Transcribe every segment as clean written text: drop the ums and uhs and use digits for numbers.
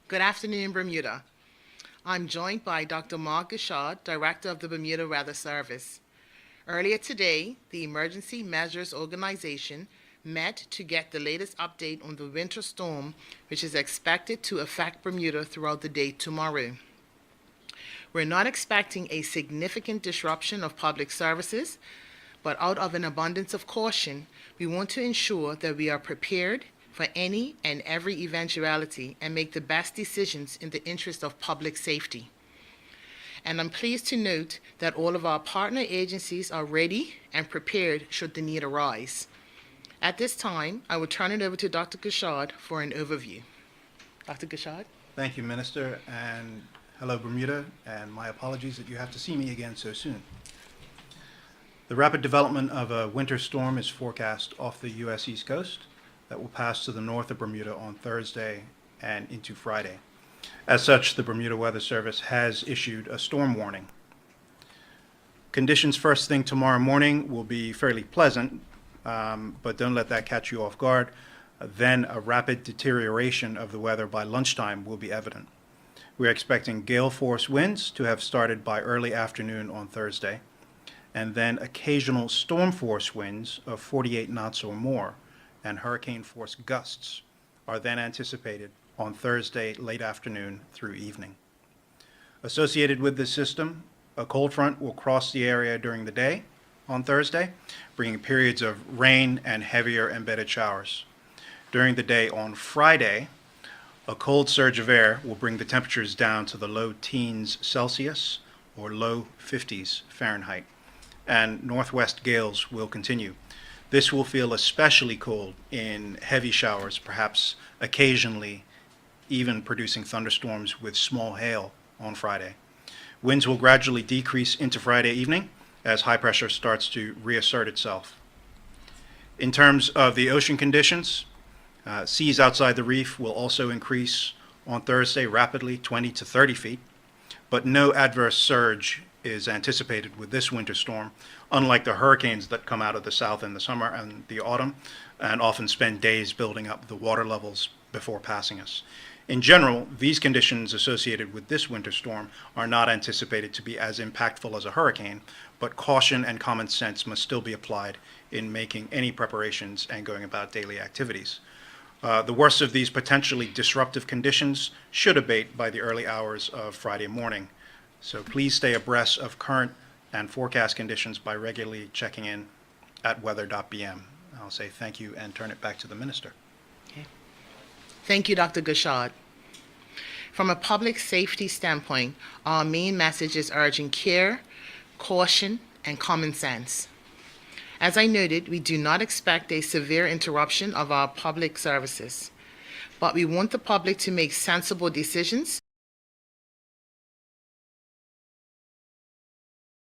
Good afternoon, Bermuda. I'm joined by Dr. Guishard, Director of the Bermuda Weather Service. Earlier today, the Emergency Measures Organization met to get the latest update on the winter storm, which is expected to affect Bermuda throughout the day tomorrow. We're not expecting a significant disruption of public services, but out of an abundance of caution, we want to ensure that we are prepared for any and every eventuality and make the best decisions in the interest of public safety. And I'm pleased to note that all of our partner agencies are ready and prepared should the need arise. At this time, I will turn it over to Dr. Guishard for an overview. Dr. Guishard? Thank you, Minister, and hello, Bermuda, and my apologies that you have to see me again so soon. The rapid development of a winter storm is forecast off the U.S. East Coast that will pass to the north of Bermuda on Thursday and into Friday. As such, the Bermuda Weather Service has issued a storm warning. Conditions first thing tomorrow morning will be fairly pleasant, but don't let that catch you off guard. Then a rapid deterioration of the weather by lunchtime will be evident. We're expecting gale force winds to have started by early afternoon on Thursday, and then occasional storm force winds of 48 knots or more and hurricane force gusts are then anticipated on Thursday late afternoon through evening. Associated with this system, a cold front will cross the area during the day on Thursday, bringing periods of rain and heavier embedded showers. During the day on Friday, a cold surge of air will bring the temperatures down to the low teens Celsius or low 50s Fahrenheit, and northwest gales will continue. This will feel especially cold in heavy showers, perhaps occasionally even producing thunderstorms with small hail on Friday. Winds will gradually decrease into Friday evening as high pressure starts to reassert itself. In terms of the ocean conditions, seas outside the reef will also increase on Thursday rapidly, 20 to 30 feet, but no adverse surge is anticipated with this winter storm, unlike the hurricanes that come out of the south in the summer and the autumn and often spend days building up the water levels before passing us. In general, these conditions associated with this winter storm are not anticipated to be as impactful as a hurricane, but caution and common sense must still be applied in making any preparations and going about daily activities. The worst of these potentially disruptive conditions should abate by the early hours of Friday morning. So please stay abreast of current and forecast conditions by regularly checking in at weather.bm. I'll say thank you and turn it back to the Minister. Okay. Thank you, Dr. Guishard. From a public safety standpoint, our main message is urging care, caution, and common sense. As I noted, we do not expect a severe interruption of our public services, but we want the public to make sensible decisions.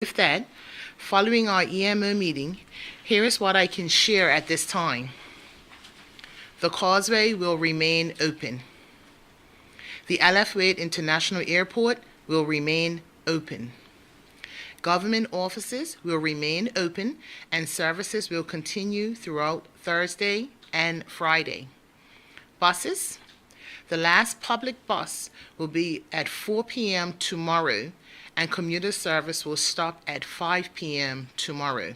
With that, following our EMO meeting, here is what I can share at this time. The causeway will remain open. The LF Wade International Airport will remain open. Government offices will remain open and services will continue throughout Thursday and Friday. Buses, the last public bus will be at 4 p.m. tomorrow and commuter service will stop at 5 p.m. tomorrow.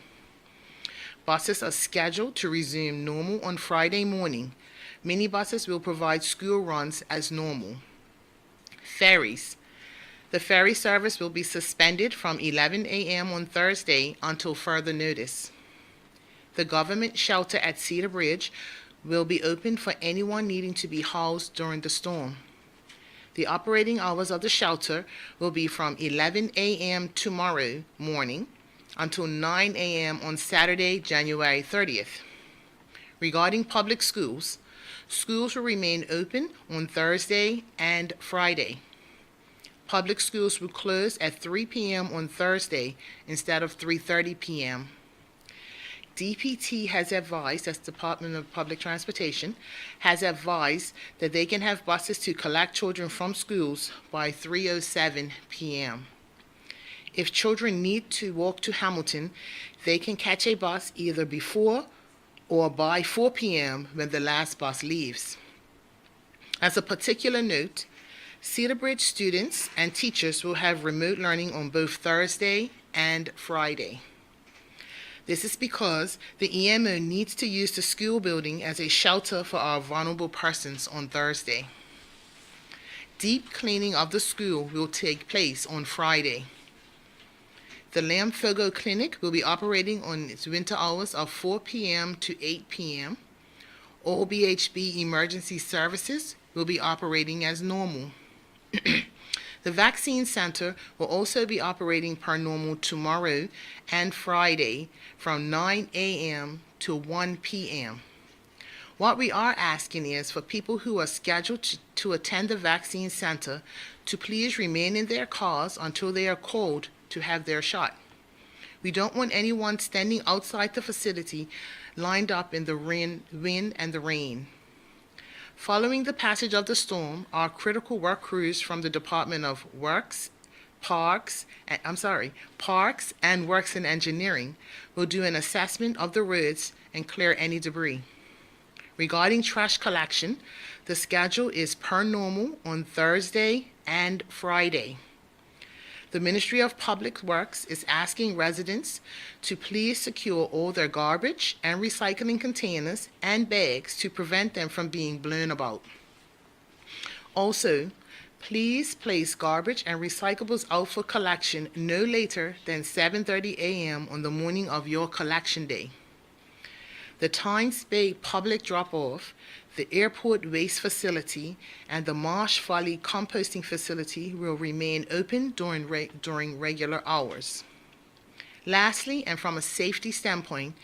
Buses are scheduled to resume normal on Friday morning. Minibuses will provide school runs as normal. Ferries. The ferry service will be suspended from 11 a.m. on Thursday until further notice. The government shelter at Cedar Bridge will be open for anyone needing to be housed during the storm. The operating hours of the shelter will be from 11 a.m. tomorrow morning until 9 a.m. on Saturday, January 30th. Regarding public schools, schools will remain open on Thursday and Friday. Public schools will close at 3 p.m. on Thursday instead of 3:30 p.m. DPT has advised, that's Department of Public Transportation, has advised that they can have buses to collect children from schools by 3:07 p.m. If children need to walk to Hamilton, they can catch a bus either before or by 4 p.m. when the last bus leaves. As a particular note, Cedar Bridge students and teachers will have remote learning on both Thursday and Friday. This is because the EMO needs to use the school building as a shelter for our vulnerable persons on Thursday. Deep cleaning of the school will take place on Friday. The Lamfogo Clinic will be operating on its winter hours of 4 p.m. to 8 p.m. All BHB emergency services will be operating as normal. The vaccine center will also be operating per normal tomorrow and Friday from 9 a.m. to 1 p.m. What we are asking is for people who are scheduled to attend the vaccine center to please remain in their cars until they are called to have their shot. We don't want anyone standing outside the facility lined up in the wind and the rain. Following the passage of the storm, our critical work crews from the Department of Parks and Works and Engineering will do an assessment of the roads and clear any debris. Regarding trash collection, the schedule is per normal on Thursday and Friday. The Ministry of Public Works is asking residents to please secure all their garbage and recycling containers and bags to prevent them from being blown about. Also, please place garbage and recyclables out for collection no later than 7:30 a.m. on the morning of your collection day. The Tynes Bay public drop-off, the airport waste facility, and the Marsh Folly composting facility will remain open during regular hours. Lastly, and from a safety standpoint,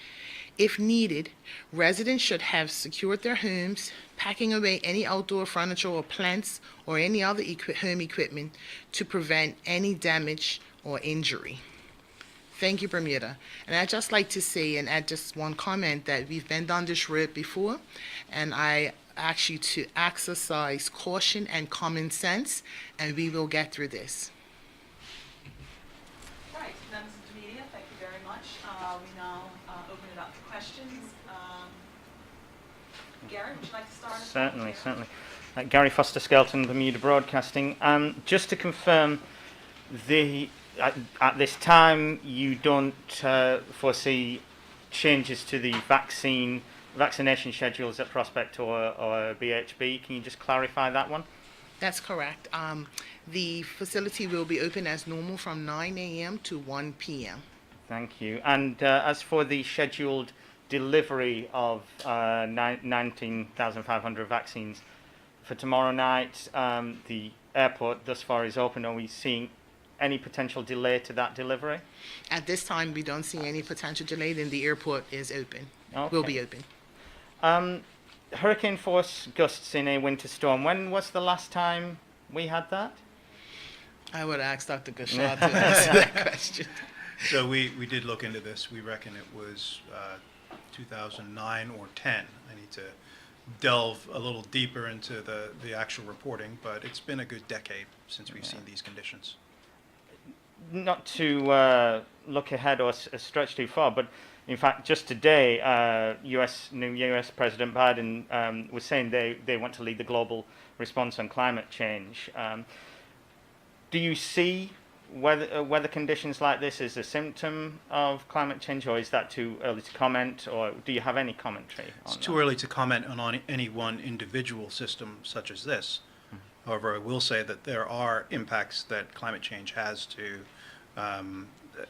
if needed, residents should have secured their homes, packing away any outdoor furniture or plants or any other home equipment to prevent any damage or injury. Thank you, Bermuda. And I'd just like to say, and add just one comment, that we've been down this road before, and I ask you to exercise caution and common sense, and we will get through this. All right, members of the media, thank you very much. We now open it up for questions. Gary, would you like to start? Certainly. Gary Foster Skelton, Bermuda Broadcasting. Just to confirm, at this time, you don't foresee changes to the vaccination schedules at Prospect or BHB. Can you just clarify that one? That's correct. The facility will be open as normal from 9 a.m. to 1 p.m. Thank you. And as for the scheduled delivery of 19,500 vaccines for tomorrow night, the airport thus far is open. Are we seeing any potential delay to that delivery? At this time, we don't see any potential delay. Then the airport is open. Okay. Will be open. Hurricane force gusts in a winter storm. When was the last time we had that? I would ask Dr. Guishard to answer that question. So we did look into this. We reckon it was 2009 or 10. I need to delve a little deeper into the actual reporting, but it's been a good decade since we've seen these conditions. Not to look ahead or stretch too far, but in fact, just today, new U.S. President Biden was saying they want to lead the global response on climate change. Do you see weather conditions like this as a symptom of climate change, or is that too early to comment, or do you have any commentary on that? It's too early to comment on any one individual system such as this. However, I will say that there are impacts that climate change has to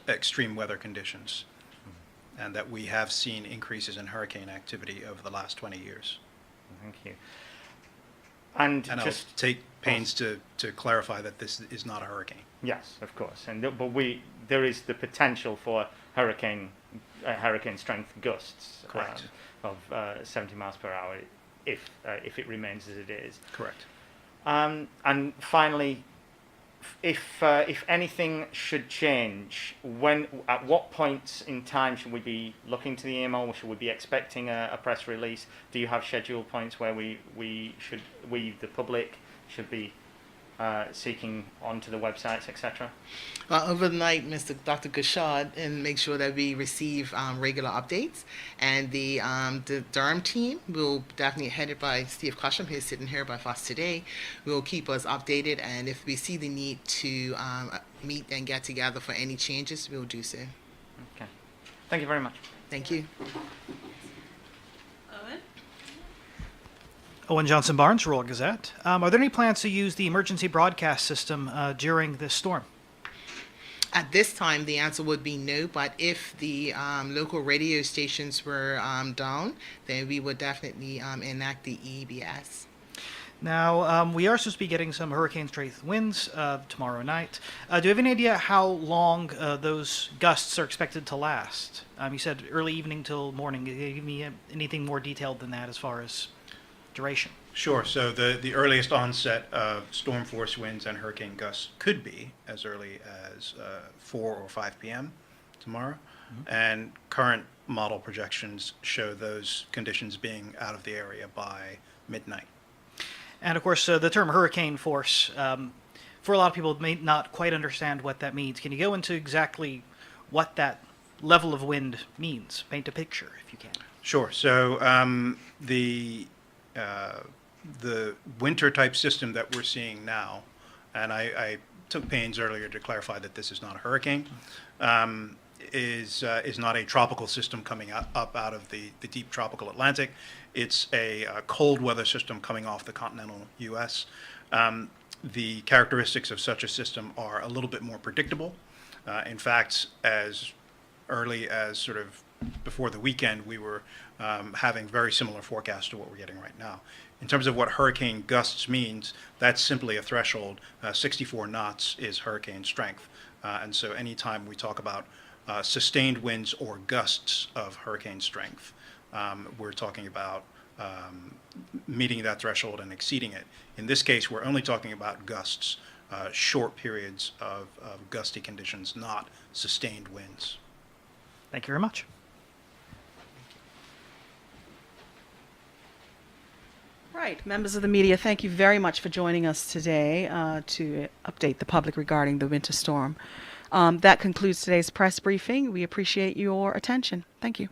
extreme weather conditions, and that we have seen increases in hurricane activity over the last 20 years. Thank you. And just I'll take pains to clarify that this is not a hurricane. Yes, of course, but there is the potential for hurricane strength gusts. Correct. Of 70 miles per hour if it remains as it is. Correct. And finally, if anything should change, at what points in time should we be looking to the EMO? Should we be expecting a press release? Do you have schedule points where we the public should be seeking onto the websites, etc.? Overnight, Dr. Guishard, and make sure that we receive regular updates. And the Durham team will definitely, headed by Steve Cusham, who's sitting here by us today, will keep us updated. And if we see the need to meet and get together for any changes, we'll do so. Okay. Thank you very much. Thank you. Owen? Owen Johnson Barnes, Rural Gazette. Are there any plans to use the emergency broadcast system during this storm? At this time, the answer would be no, but if the local radio stations were down, then we would definitely enact the EBS. Now, we are supposed to be getting some hurricane-strength winds tomorrow night. Do you have any idea how long those gusts are expected to last? You said early evening till morning. Can you give me anything more detailed than that as far as duration? Sure. So the earliest onset of storm force winds and hurricane gusts could be as early as 4 or 5 p.m. tomorrow. Mm-hmm. And current model projections show those conditions being out of the area by midnight. And of course, the term hurricane force, for a lot of people, may not quite understand what that means. Can you go into exactly what that level of wind means? Paint a picture, if you can. Sure. So the winter type system that we're seeing now, and I took pains earlier to clarify that this is not a hurricane, is not a tropical system coming up out of the deep tropical Atlantic. It's a cold weather system coming off the continental U.S. The characteristics of such a system are a little bit more predictable. In fact, as early as sort of before the weekend, we were having very similar forecasts to what we're getting right now. In terms of what hurricane gusts means, that's simply a threshold. 64 knots is hurricane strength. And so anytime we talk about sustained winds or gusts of hurricane strength, we're talking about meeting that threshold and exceeding it. In this case, we're only talking about gusts, short periods of gusty conditions, not sustained winds. Thank you very much. Right, members of the media, thank you very much for joining us today to update the public regarding the winter storm. That concludes today's press briefing. We appreciate your attention. Thank you.